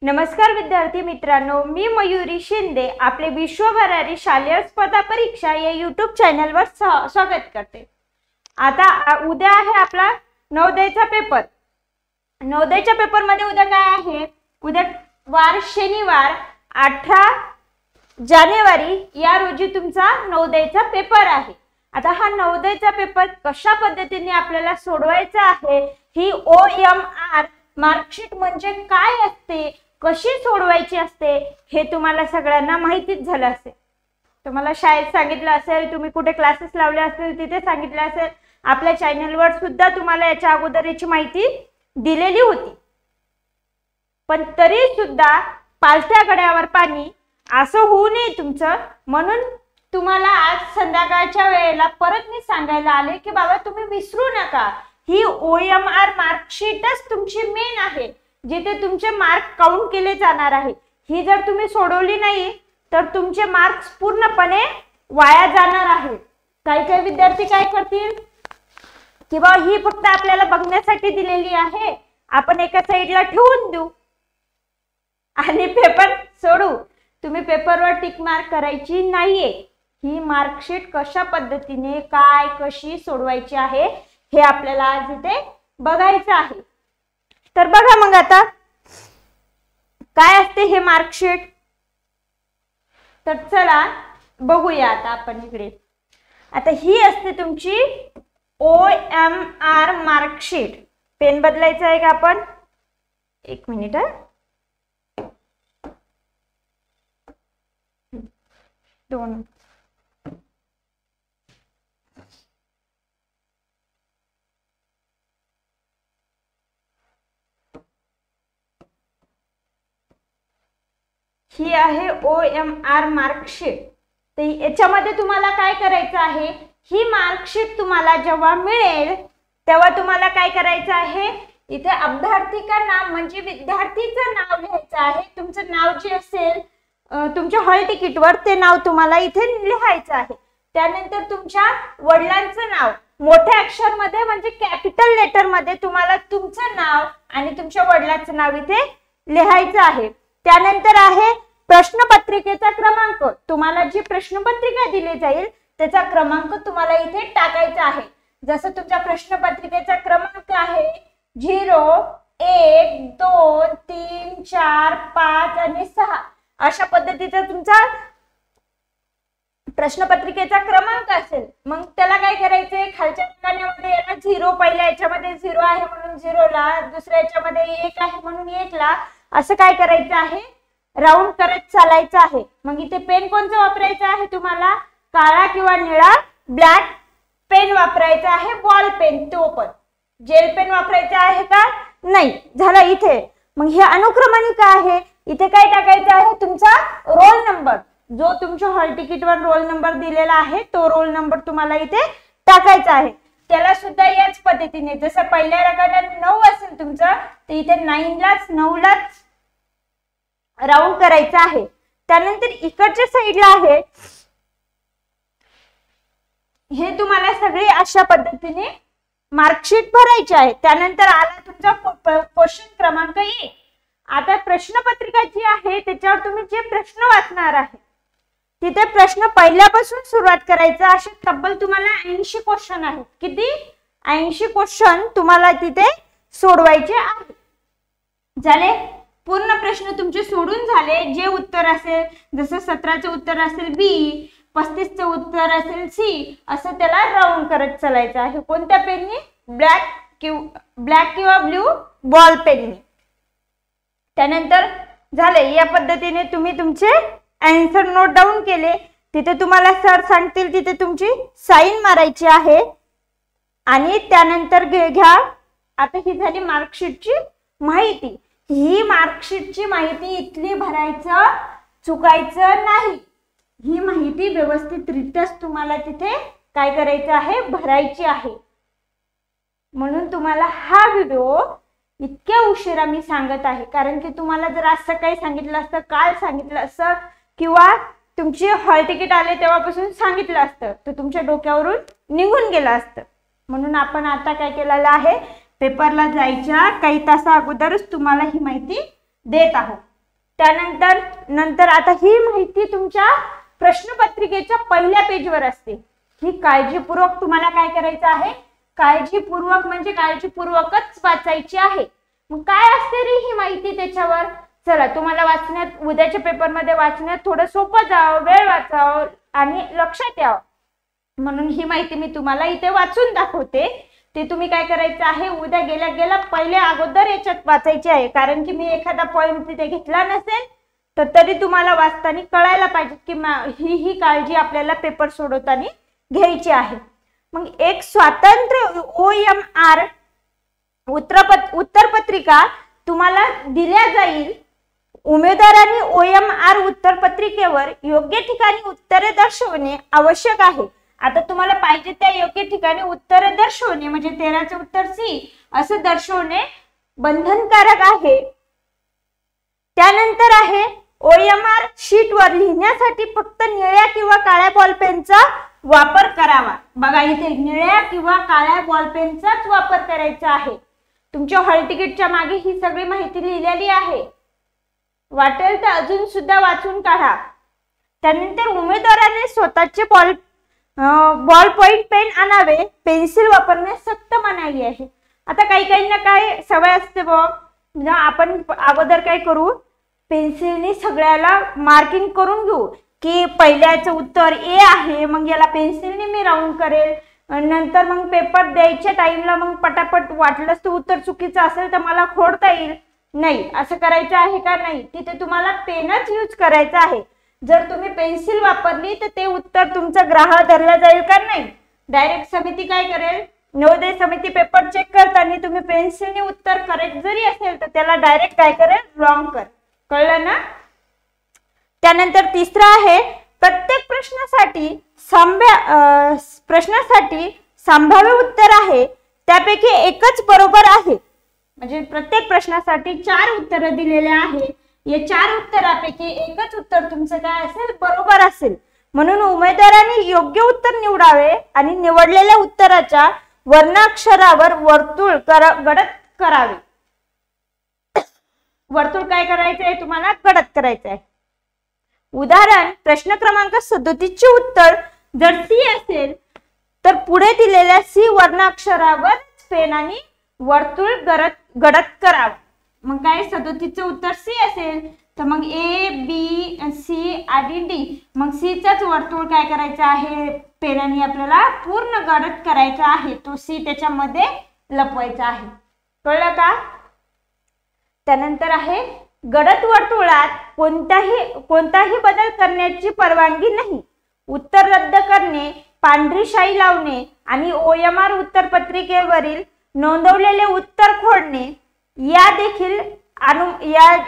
नमस्कार विद्यार्थी मित्रांनो, मी मयुरी शिंदे आपले विश्वभरारी शालेय स्पर्धा परीक्षा या यूट्यूब चॅनलवर स्वागत करते। आता उद्या आहे आपला नवोदयचा पेपर। नवोदयच्या पेपर मध्ये उद्या काय आहे? उद्या वार शनिवार 18 जानेवारी या रोजी तुमचा नवोदयचा पेपर आहे। आता हा नवोदयचा पेपर कशा पद्धतीने आपल्याला सोडवायचा आहे, ही OMR मार्कशीट म्हणजे काय असते, कशी सोडवायची असते, हे तुम्हाला सगळ्यांना माहितीच झालं असेल। तुम्हाला शाळेत सांगितलं असेल, तुम्ही कुठे क्लासेस लावले असतील तिथे सांगितलं असेल, आपल्या चॅनलवर सुद्धा तुम्हाला याच्या अगोदर याची माहिती दिलेली होती। पण तरी सुद्धा पालथ्या गड्यावर पाणी असं होऊ नये तुमचं, म्हणून तुम्हाला आज संध्याकाळच्या वेळेला परत मी सांगायला आले की बाबा तुम्ही विसरू नका, ही OMR मार्कशीटच तुमची मेन आहे, जिथे तुमचे मार्क काउंट केले जाणार आहे। ही जर तुम्ही सोडवली नाही तर तुमचे मार्क्स पूर्णपणे वाया जाणार आहेत। काही विद्यार्थी काय करतील की बा ही फक्त आपल्याला बघण्यासाठी दिलेली आहे, आपण एका साइडला ठेवून देऊ आणि पेपर सोडू। तुम्ही पेपरवर टिक मार्क करायची नाहीये। ही मार्कशीट कशा पद्धतीने काय कशी सोडवायची आहे हे आपल्याला आज इथे बघायचं आहे। तर बघा मग आता काय असते हे मार्कशीट, तर चला बघूया आता आपण इकडे। आता ही असते तुमची OMR मार्कशीट। पेन बदलायचा आहे का आपण? एक मिनिट दोन ही आहे OMR मार्कशीट। तर याच्यामध्ये तुम्हाला काय करायचं आहे, ही मार्कशीट तुम्हाला जेव्हा मिळेल तेव्हा तुम्हाला काय करायचं आहे, इथे अभ्यर्थी का नाम म्हणजे विद्यार्थीचं नाव लिहायचं आहे। तुमचं नाव जे असेल तुमच्या हॉल तिकीटवर ते नाव तुम्हाला इथे लिहायचं आहे। त्यानंतर तुमच्या वडिलांचं नाव मोठ्या अक्षर मध्ये म्हणजे कॅपिटल लेटर मध्ये तुम्हाला तुमचं नाव आणि तुमच्या वडिलांचं नाव इथे लिहायचं आहे। त्यानंतर आहे प्रश्नपत्रिकेचा क्रमांक। तुम्हाला जी प्रश्नपत्रिका दिली जाईल त्याचा क्रमांक तुम्हाला इथे टाकायचा आहे। जसं तुमच्या प्रश्नपत्रिकेचा क्रमांक आहे 0 1 2 3 4 5 आणि 6 अशा पद्धतीचा तुमचा प्रश्नपत्रिकेचा क्रमांक असेल। मग त्याला काय करायचंय, खालच्या ठिकाणामध्ये याला 0 पहिल्या याच्यामध्ये 0 आहे म्हणून 0 ला, दुसऱ्या याच्यामध्ये 1 आहे म्हणून 1 ला असं काय करायचं आहे, राऊंड करत चालायचं आहे। मग इथे पेन कोणतं वापरायचं आहे तुम्हाला, काळा किंवा निळा ब्लॅक पेन वापरायचा आहे, बॉल पेन तो पण। जेल पेन वापरायचा आहे का नाही, झाला इथे। मग हे अनुक्रमणिका आहे, इथे काय टाकायचं आहे तुमचा रोल नंबर, जो तुमच्या हॉल तिकीटवर रोल नंबर दिलेला आहे तो रोल नंबर तुम्हाला इथे टाकायचा आहे। त्याला सुद्धा याच पद्धतीने जसं पहिल्या रकान्यात 9 असेल तुमचं तर इथे 9 लाच राऊंड करायचं आहे। त्यानंतर इकडच्या साइडला आहे, हे तुम्हाला सगळे अशा पद्धतीने मार्कशीट भरायची आहे। त्यानंतर आला तुमचा क्वेश्चन क्रमांक 1। आता प्रश्नपत्रिका जी आहे त्याच्यावर तुम्ही जे प्रश्न वाचणार आहे तिथे प्रश्न पहिल्यापासून सुरुवात करायचा। असे तब्बल तुम्हाला 80 क्वेश्चन आहेत। किती? 80 क्वेश्चन तुम्हाला तिथे सोडवायचे आहेत। झाले पूर्ण प्रश्न तुमचे सोडून झाले। जे उत्तर असेल जसं 17चं उत्तर असेल B, 35चं उत्तर असेल C, असं त्याला राऊंड करत चालायचं आहे। कोणत्या पेननी? ब्लॅक किंवा ब्ल्यू बॉल पेननी। त्यानंतर झाले या पद्धतीने तुम्ही तुमचे आन्सर नोट डाऊन केले। तिथे तुम्हाला सर सांगतील तिथे तुमची साइन मारायची आहे आणि त्यानंतर घ्या। आता ही झाली मार्कशीटची माहिती। ही मार्कशीटची माहिती इथली भरायचं चुकायचं नाही, ही माहिती व्यवस्थितरित्याच तुम्हाला तिथे काय करायचं आहे, भरायची आहे। म्हणून तुम्हाला हा व्हिडिओ इतक्या उशिरा मी सांगत आहे, कारण की तुम्हाला जर आज सकाळी सांगितलं असतं, काल सांगितलं असतं किंवा तुमची हॉल तिकीट आले तेव्हापासून सांगितलं असतं तर तुमच्या डोक्यावरून निघून गेलं असतं। म्हणून आपण आता काय केलेलं आहे, पेपरला जायच्या काही तासा अगोदरच तुम्हाला ही माहिती देत आहोत। नंतर आता ही माहिती तुमच्या प्रश्नपत्रिकेच्या पहिल्या पेजवर असते. ही काळजीपूर्वक तुम्हाला काय करायचं आहे, काळजीपूर्वक म्हणजे काळजीपूर्वकच वाचायची आहे. मग काय असते रे ही माहिती त्याच्यावर, चला तुम्हाला वाचण्यात उद्याच्या पेपरमध्ये वाचण्यात थोडं सोपं जावं, वेळ वाचावं आणि लक्षात यावं म्हणून ही माहिती मी तुम्हाला इथे वाचून दाखवते. ते तुम्ही काय करायचं आहे, उद्या गेल्या पहिले अगोदर याच्यात वाचायचे आहे. कारण की मी एखादा पॉइंट तिथे घेतला नसेल तर तरी तुम्हाला वाचताना कळायला पाहिजे की ही काळजी आपल्याला पेपर सोडवताना घ्यायची आहे. मग एक स्वतंत्र OMR उत्तरपत्रिका तुम्हाला दिल्या जाईल. उमेदवारांनी OMR उत्तरपत्रिकेवर योग्य ठिकाणी उत्तरे दर्शवणे आवश्यक आहे. आता तुम्हाला पाहिजे त्या योग्य ठिकाणी उत्तरे दर्शवणे म्हणजे 13चं उत्तर C असं दर्शवणे बंधनकारक आहे. त्यानंतर आहे OMR शीटवर लिहिण्यासाठी फक्त निळ्या किंवा काळ्या बॉलपेनचा वापर करावा. बघा इथे निळ्या किंवा काळ्या बॉलपेनचाच वापर करायचा आहे. तुमच्या हॉल तिकीटच्या मागे ही सगळी माहिती लिहिलेली आहे. वाटेल तर अजून सुद्धा वाचून काढा. त्यानंतर उमेदवाराने स्वतःचे बॉल पॉइंट पेन आणावे, पेन्सिल वापरण्यास सक्त मनाई आहे. आता काहींना काय सवय असते बघ, आपण अगोदर काय करू, पेन्सिलने सगळ्याला मार्किंग करून घेऊ की पहिल्याचं उत्तर A आहे, मग याला पेन्सिलने मी राऊंड करेल. नंतर मग पेपर द्यायच्या टाइमला मग पटापट वाटलंच तर उत्तर चुकीचं असेल तर मला खोडता येईल. नाही, असं करायचं आहे का, नाही. तिथे तुम्हाला पेनच यूज करायचा आहे. जर तुम्ही पेन्सिल वापरली तर ते उत्तर तुमचं ग्राह्य धरलं जाईल का, नाही. डायरेक्ट समिती काय करेल, नवोदय समिती पेपर चेक करताना तुम्ही पेन्सिलने उत्तर करेक्ट जरी असेल तर त्याला डायरेक्ट काय करेल, रॉंग कर. कळलं ना. त्यानंतर तिसरा आहे प्रत्येक प्रश्नासाठी संभाव्य उत्तर आहे त्यापैकी एकच बरोबर आहे. म्हणजे प्रत्येक प्रश्नासाठी 4 उत्तर दिलेले आहे. या 4 उत्तरापैकी एकच उत्तर तुमचं काय असेल, बरोबर असेल. म्हणून उमेदवारांनी योग्य उत्तर निवडावे आणि निवडलेल्या उत्तराच्या वर्णाक्षरावर वर्तुळ गडद करावे. वर्तुळ काय करायचं आहे, तुम्हाला गडद करायचं आहे. उदाहरण प्रश्न क्रमांक 37 चे उत्तर जर C असेल तर पुढे दिलेल्या C वर्णाक्षरावर पेनाने वर्तुळ गडद करावं. मग काय 37चं उत्तर C असेल तर मग A, B, C आणि D, मग C चाच वर्तुळ काय करायचं आहे, पेनाने आपल्याला पूर्ण गडद करायचा आहे. तो C त्याच्यामध्ये लपवायचा आहे. कळलं का. त्यानंतर आहे गडद वर्तुळात कोणताही बदल करण्याची परवानगी नाही. उत्तर रद्द करणे, पांढरी शाई लावणे आणि OMR उत्तरपत्रिकेवरील नोंदवलेले उत्तर खोडणे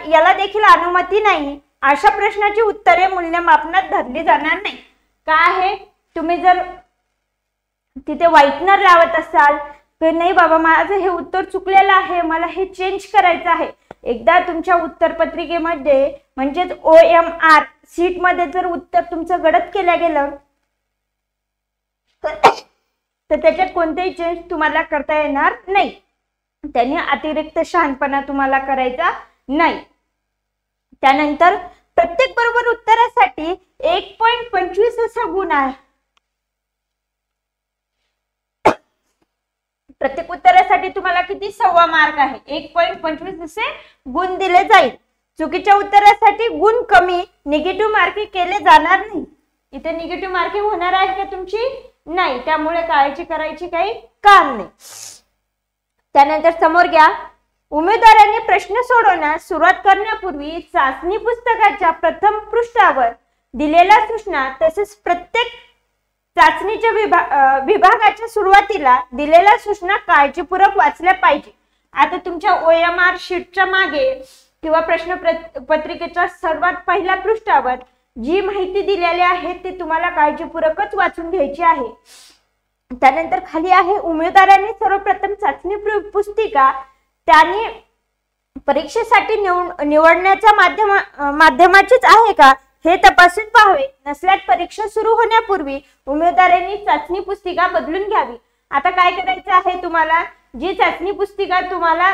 याला देखील अनुमती नाही. अशा प्रश्नाची उत्तरे मूल्यमापनात धरली जाणार नाही. का आहे, तुम्ही जर तिथे व्हाईटनर लावत असाल तर नाही बाबा माझं हे उत्तर चुकलेलं आहे, मला हे चेंज करायचं आहे. एकदा तुमच्या उत्तरपत्रिकेमध्ये म्हणजेच OMR शीट मध्ये जर उत्तर तुमचं गडद केलं गेलं तर त्याच्यात कोणतेही चेंज तुम्हाला करता येणार नाही. त्याने अतिरिक्त शहाणपणा तुम्हाला करायचा नाही. त्यानंतर प्रत्येक बरोबर उत्तरासाठी 1.25 असा गुण आहे. प्रत्येक उत्तरासाठी तुम्हाला किती 1.25 मार्क आहे, 1.25 असे गुण दिले जाईल. चुकीच्या उत्तरासाठी गुण कमी, निगेटिव्ह मार्किंग केले जाणार नाही. इथे निगेटिव्ह मार्किंग होणार आहे का तुमची, नाही. त्यामुळे काळजी करायची काही कारण नाही. त्यानंतर समोर घ्या, उमेदवारांनी प्रश्न सोडवण्यास सुरुवात करण्यापूर्वी चाचणी पुस्तकाच्या प्रथम पृष्ठावर दिलेल्या सूचना तसेच प्रत्येक चाचणीच्या विभागाच्या सुरुवातीला दिलेल्या सूचना काळजीपूर्वक वाचल्या पाहिजे. आता तुमच्या OMR शीटच्या मागे किंवा प्रश्न पत्रिकेच्या सर्वात पहिल्या पृष्ठावर जी माहिती दिलेली आहे ती तुम्हाला काळजीपूर्वकच वाचून घ्यायची आहे. त्यानंतर खाली आहे उमेदवारांनी सर्वप्रथम चाचणी पुस्तिका त्यांनी परीक्षेसाठी निवडण्याच्या माध्यमाचीच आहे का हे तपासून पाहावे. नसल्यास परीक्षा सुरू होण्यापूर्वी उमेदवारांनी चाचणी पुस्तिका बदलून घ्यावी. आता काय करायचं आहे, तुम्हाला जी चाचणी पुस्तिका तुम्हाला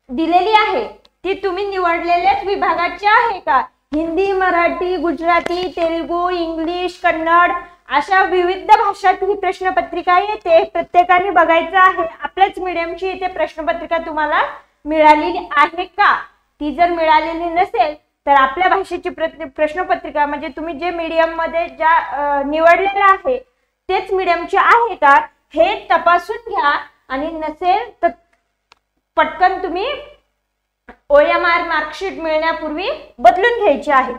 दिलेली आहे ती तुम्ही निवडलेल्याच विभागाची आहे का? हिंदी, मराठी, गुजराती, तेलुगू, इंग्लिश, कन्नड अशा विविध भाषात ही प्रश्नपत्रिका येते. प्रत्येकाने बघायचं आहे आपल्याच मीडियमची इथे प्रश्नपत्रिका तुम्हाला मिळालेली आहे का. ती जर मिळालेली नसेल तर आपल्या भाषेची प्रश्नपत्रिका म्हणजे तुम्ही जे मीडियम मध्ये ज्या निवडलेलं आहे तेच मीडियमची आहे का हे तपासून घ्या. आणि नसेल तर पटकन तुम्ही OMR मार्कशीट मिळण्यापूर्वी बदलून घ्यायची आहे.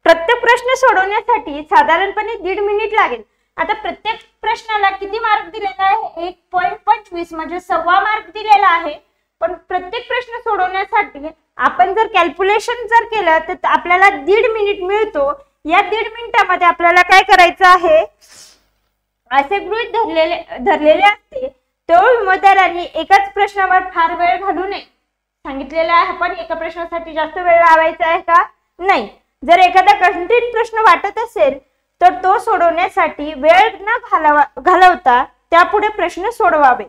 प्रत्येक प्रश्न सोडवण्यासाठी साधारणपणे 1.5 मिनिट लागेल. आता प्रत्येक प्रश्नाला किती मार्क दिलेला आहे? 1.25 म्हणजे 1.25 मार्क दिलेला आहे. पण प्रत्येक प्रश्न सोडवण्यासाठी आपण जर कॅल्क्युलेशन जर केलं तर आपल्याला 1.5 मिनिट मिळतो. या 1.5 मिनिटामध्ये आपल्याला काय करायचं आहे? असे गृहीत धरलेले असते तो उमेदवारांनी एकाच प्रश्नावर फार वेळ घालू नये. सांगितलेलं आहे आपण एका प्रश्नासाठी जास्त वेळ लावायचा आहे का? नाही. जर एखादा कठीण प्रश्न वाटत असेल तर तो सोडवण्यासाठी वेळ न घालवता त्यापुढे प्रश्न सोडवावे.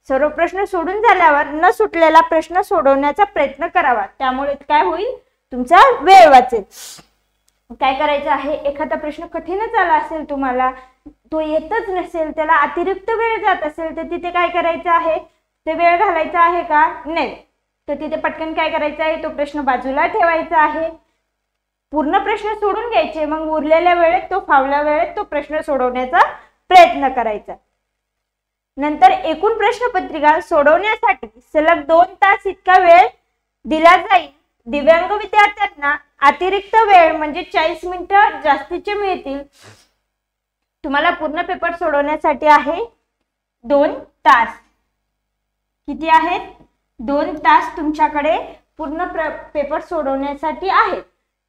सर्व प्रश्न सोडून झाल्यावर न सुटलेला प्रश्न सोडवण्याचा प्रयत्न करावा. त्यामुळे काय होईल? तुमचा वेळ वाचेल. काय करायचं आहे? एखादा प्रश्न कठीणच आला असेल तुम्हाला, तो येतच नसेल, त्याला अतिरिक्त वेळ जात असेल तर तिथे काय करायचं आहे? ते वेळ घालायचा आहे का? नाही. तर तिथे पटकन काय करायचं आहे? तो प्रश्न बाजूला ठेवायचा आहे. पूर्ण प्रश्न सोडून घ्यायचे. मग उरलेल्या वेळेत तो फावल्या वेळेत तो प्रश्न सोडवण्याचा प्रयत्न करायचा. नंतर एकूण प्रश्नपत्रिका सोडवण्यासाठी सलग 2 तास इतका वेळ दिला जाईल. दिव्यांग विद्यार्थ्यांना अतिरिक्त वेळ म्हणजे 40 मिनिटं जास्तीचे मिळतील. तुम्हाला पूर्ण पेपर सोडवण्यासाठी आहे 2 तास. किती आहेत? 2 तास तुमच्याकडे पूर्ण पेपर सोडवण्यासाठी आहेत.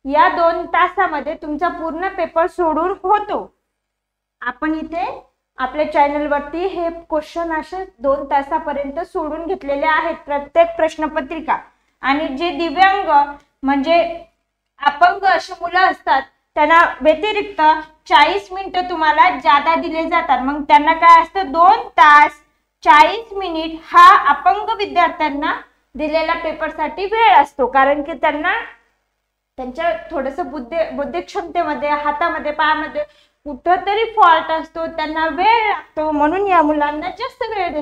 या 2 तासामध्ये तुमचा पूर्ण पेपर सोडून होतो. आपण इथे आपल्या चॅनल वरती हे क्वेश्चन असे 2 तासापर्यंत सोडून घेतलेले आहेत प्रत्येक प्रश्नपत्रिका. आणि जे दिव्यांग म्हणजे अपंग अशी मुलं असतात त्यांना व्यतिरिक्त 40 मिनिटं तुम्हाला जादा दिले जातात. मग त्यांना काय असतं? 2 तास 40 मिनिट हा अपंग विद्यार्थ्यांना दिलेला पेपरसाठी वेळ असतो. कारण की त्यांना त्यांच्या थोडस बुद्धी क्षमतेमध्ये, हातामध्ये, पायामध्ये कुठंतरी फॉल्ट असतो, त्यांना वेळ लागतो. म्हणून या मुलांना जास्त वेळ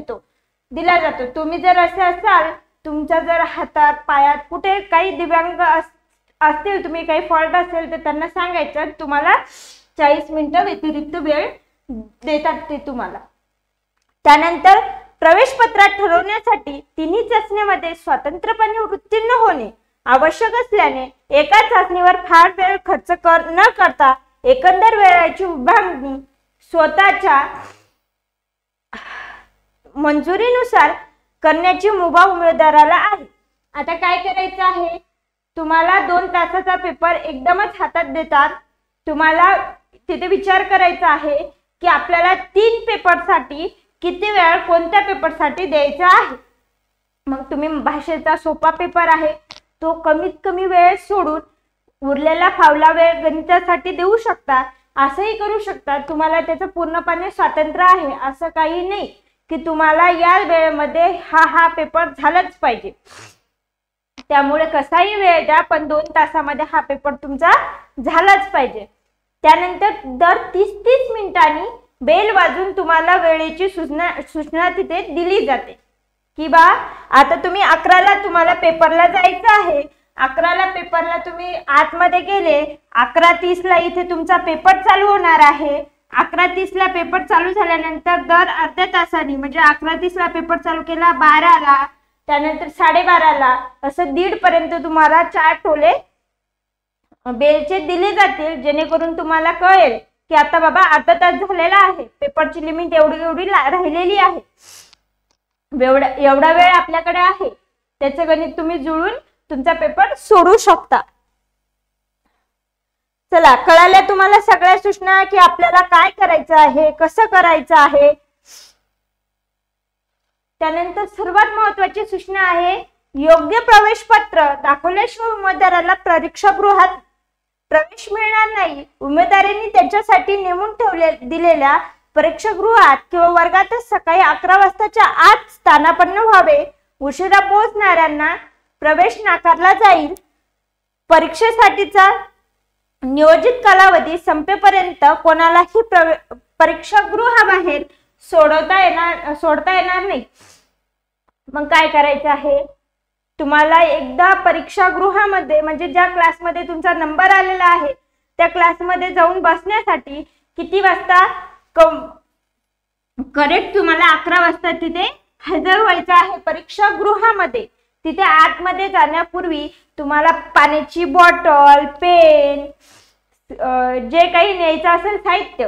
दिला जातो. तुम्ही जर असे असाल, तुमच्या जर हातात पायात कुठे काही दिव्यांग असतील, तुम्ही काही फॉल्ट असेल तर त्यांना सांगायचं तुम्हाला 40 मिनिटं व्यतिरिक्त वेळ देतात ते तुम्हाला. त्यानंतर प्रवेश पत्रात ठरवण्यासाठी तिन्ही चाचणीमध्ये स्वतंत्रपणे उत्तीर्ण होणे आवश्यक असल्याने एका चाचणीवर फार वेळ खर्च न करता एकंदर वेळेची विभागणी स्वतःच्या मंजुरीनुसार करण्याची मुभा उमेदवाराला आहे. आता काय करायचं आहे? तुम्हाला 2 तासाचा पेपर एकदमच हातात देतात. तुम्हाला तिथे विचार करायचा आहे की आपल्याला 3 पेपरसाठी किती वेळ कोणत्या पेपरसाठी द्यायचा आहे. मग तुम्ही भाषेचा सोपा पेपर आहे तो कमीत कमी वेळ सोडून उरलेला फावला वेळ गणितासाठी देऊ शकता. असंही करू शकता. तुम्हाला त्याचं पूर्णपणे स्वातंत्र्य आहे. असं काही नाही की तुम्हाला या वेळेमध्ये हा पेपर झालाच पाहिजे. त्यामुळे कसाही वेळ द्या पण 2 तासामध्ये हा पेपर तुमचा झालाच पाहिजे. त्यानंतर दर 30-30 मिनिटांनी बेल वाजून तुम्हाला वेळेची सूचना तिथे दिली जाते की बा आता तुम्ही 11ला तुम्हाला पेपरला जायचं आहे. 11ला पेपरला तुम्ही आतमध्ये गेले, 11:30ला इथे तुमचा पेपर चालू होणार आहे. 11:30ला पेपर चालू झाल्यानंतर दर अर्ध्या तासाने म्हणजे 11:30ला पेपर चालू केला 12ला, त्यानंतर 12:30ला असं 1:30 पर्यंत तुम्हाला 4 टोले बेलचे दिले जातील. जेणेकरून तुम्हाला कळेल की आता बाबा अर्धा तास झालेला आहे, पेपरची लिमिट एवढी राहिलेली आहे, एवढा वेळ आपल्याकडे आहे. त्याचे गणित तुम्ही जुळून तुमचा पेपर सोडू शकता. चला, कळाल्या तुम्हाला सगळ्या सूचना की आपल्याला काय करायचं आहे, कसं करायचं आहे. त्यानंतर सर्वात महत्त्वाची सूचना आहे योग्य प्रवेश पत्र दाखवल्याशिवाय उमेदवाराला परीक्षागृहात प्रवेश मिळणार नाही. उमेदवारांनी त्यांच्यासाठी नेमून दिलेल्या परीक्षागृहात किंवा वर्गातच सकाळी 11 वाजताच्या आत स्थानापन्न व्हावे. उशिरा पोहोचणाऱ्यांना प्रवेश नाकारला जाईल. परीक्षेसाठीचा नियोजित कालावधी संपेपर्यंत कोणालाही परीक्षागृहाबाहेर सोडता येणार नाही. मग काय करायचं आहे, तुम्हाला एकदा परीक्षागृहामध्ये म्हणजे ज्या क्लासमध्ये तुमचा नंबर आलेला आहे त्या क्लासमध्ये जाऊन बसण्यासाठी किती वाजता करेक्ट तुम्हाला 11 वाजता तिथे हजर व्हायचं आहे परीक्षागृहामध्ये. तिथे आतमध्ये जाण्यापूर्वी तुम्हाला पाण्याची बॉटल, पेन, जे काही न्यायचं असेल साहित्य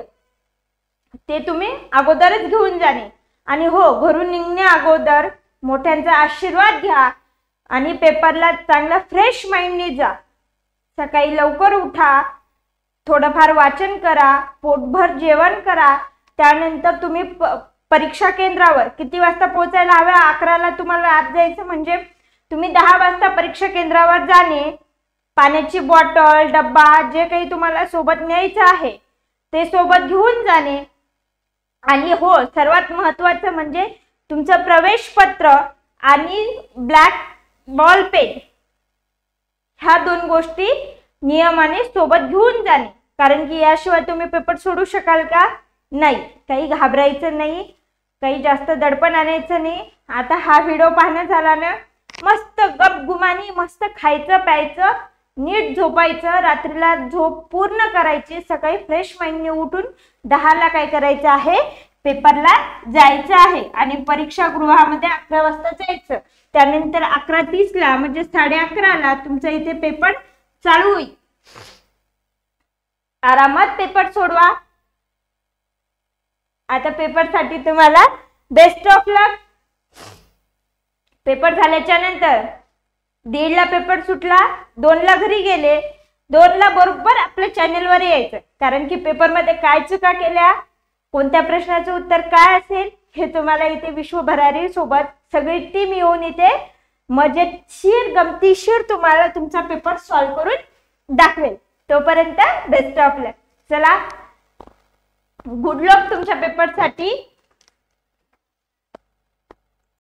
ते तुम्ही अगोदरच घेऊन जाणे. आणि हो, घरून निघण्या अगोदर मोठ्यांचा आशीर्वाद घ्या आणि पेपरला चांगला फ्रेश माइंडने जा. सकाळी लवकर उठा, थोडंफार वाचन करा, पोटभर जेवण करा. त्यानंतर तुम्ही परीक्षा केंद्रावर किती वाजता पोहोचायला हव्या, 11ला तुम्हाला आत जायचं म्हणजे तुम्ही 10 वाजता परीक्षा केंद्रावर जाणे. पाण्याची बॉटल, डब्बा जे काही तुम्हाला सोबत न्यायचं आहे ते सोबत घेऊन जाणे. आणि हो, सर्वात महत्वाचं म्हणजे तुमचं प्रवेश पत्र आणि ब्लॅक बॉल पेन ह्या 2 गोष्टी नियमाने सोबत घेऊन जाणे. कारण की याशिवाय तुम्ही पेपर सोडू शकाल का? नाही. काही घाबरायचं नाही, काही जास्त दडपण आणायचं नाही. आता हा व्हिडिओ पाहणं झाला ना, मस्त गपगुमानी मस्त खायचं प्यायचं, नीट झोपायचं, रात्रीला झोप पूर्ण करायची, सकाळी फ्रेश माइंडने उठून 10ला काय करायचं आहे, पेपरला जायचं आहे. आणि परीक्षागृहामध्ये 11 वाजता जायचं. त्यानंतर 11:30ला म्हणजे 11:30ला तुमचा इथे पेपर चालू होईल. आरामात पेपर सोडवा. आता पेपरसाठी तुम्हाला बेस्ट ऑफ लक. पेपर झाल्याच्या नंतर 1:30ला पेपर सुटला, 2ला घरी गेले, 2ला बरोबर आपल्या चॅनलवर यायचं. कारण की पेपरमध्ये काय चुका केल्या, कोणत्या प्रश्नाचं उत्तर काय असेल हे तुम्हाला इथे विश्वभरारी सोबत सगळी टीम येऊन इथे मजेशीर गमतीशीर तुम्हाला तुमचा पेपर सॉल्व्ह करून दाखवेल. तोपर्यंत बेस्ट ऑफ लक. चला, गुड लक तुमच्या पेपरसाठी.